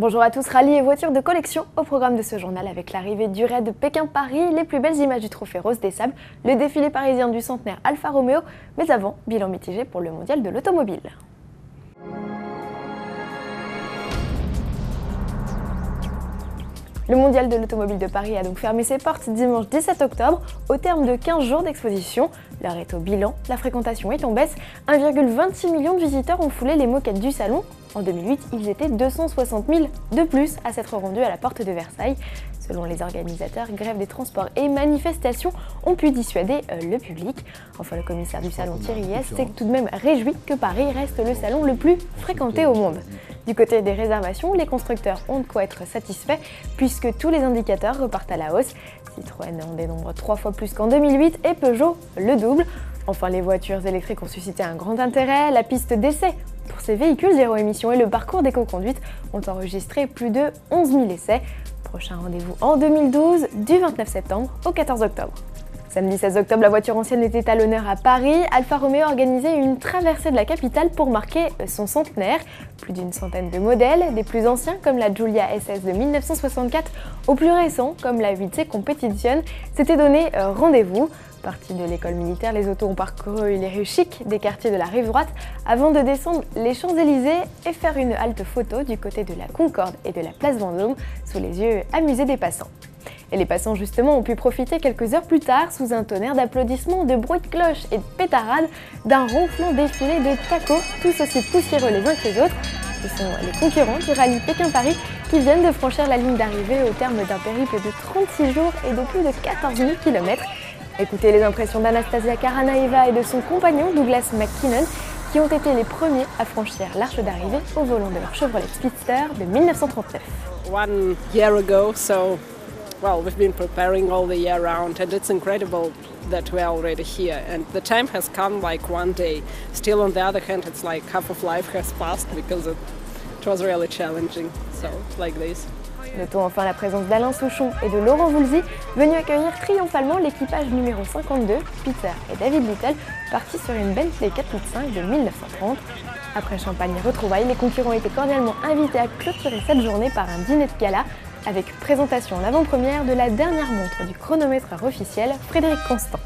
Bonjour à tous, rallye et voitures de collection au programme de ce journal avec l'arrivée du raid Pékin-Paris, les plus belles images du trophée Rose des Sables, le défilé parisien du centenaire Alfa Romeo, mais avant, bilan mitigé pour le mondial de l'automobile. Le mondial de l'automobile de Paris a donc fermé ses portes dimanche 17 octobre au terme de 15 jours d'exposition. L'heure est au bilan, la fréquentation est en baisse, 1,26 million de visiteurs ont foulé les moquettes du salon. En 2008, ils étaient 260 000 de plus à s'être rendus à la porte de Versailles. Selon les organisateurs, grève des transports et manifestations ont pu dissuader le public. Enfin, le commissaire du salon Thierry Hess s'est tout de même réjoui que Paris reste le salon le plus fréquenté au monde. Du côté des réservations, les constructeurs ont de quoi être satisfaits puisque tous les indicateurs repartent à la hausse. Citroën en dénombre 3 fois plus qu'en 2008 et Peugeot le double. Enfin, les voitures électriques ont suscité un grand intérêt. La piste d'essai pour ces véhicules zéro émission et le parcours d'éco-conduite ont enregistré plus de 11 000 essais. Prochain rendez-vous en 2012, du 29 septembre au 14 octobre. Samedi 16 octobre, la voiture ancienne était à l'honneur à Paris. Alfa Romeo organisait une traversée de la capitale pour marquer son centenaire. Plus d'une centaine de modèles, des plus anciens comme la Giulia SS de 1964 aux plus récents comme la 8C Competition, s'étaient donné rendez-vous. Partis de l'école militaire, les autos ont parcouru les rues chics des quartiers de la rive droite avant de descendre les Champs-Élysées et faire une halte photo du côté de la Concorde et de la place Vendôme sous les yeux amusés des passants. Et les passants justement ont pu profiter quelques heures plus tard sous un tonnerre d'applaudissements, de bruits de cloches et de pétarades d'un ronflant défilé de tacos, tous aussi poussiéreux les uns que les autres. Ce sont les concurrents du rallye Pékin-Paris qui viennent de franchir la ligne d'arrivée au terme d'un périple de 36 jours et de plus de 14 000 km. Écoutez les impressions d'Anastasia Karanaeva et de son compagnon Douglas McKinnon qui ont été les premiers à franchir l'arche d'arrivée au volant de leur Chevrolet Speedster de 1939. 1 year ago, so well, we've been preparing all the year round and it's incredible that we're already here and the time has come like one day. Still on the other hand, it's like half of life has passed because it was really challenging, so like this. Notons enfin la présence d'Alain Souchon et de Laurent Voulzy, venus accueillir triomphalement l'équipage numéro 52, Peter et David Little, partis sur une Bentley 4.5 de 1930. Après champagne et retrouvailles, les concurrents étaient cordialement invités à clôturer cette journée par un dîner de gala, avec présentation en avant-première de la dernière montre du chronométreur officiel, Frédéric Constant.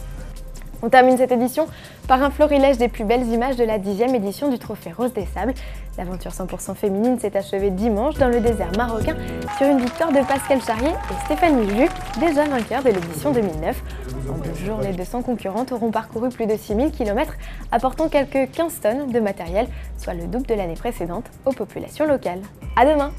On termine cette édition par un florilège des plus belles images de la 10e édition du trophée Rose des Sables. L'aventure 100% féminine s'est achevée dimanche dans le désert marocain sur une victoire de Pascal Charrier et Stéphanie Jus, déjà vainqueurs de l'édition 2009. En 2 jours, les 200 concurrentes auront parcouru plus de 6000 km, apportant quelques 15 tonnes de matériel, soit le double de l'année précédente aux populations locales. À demain!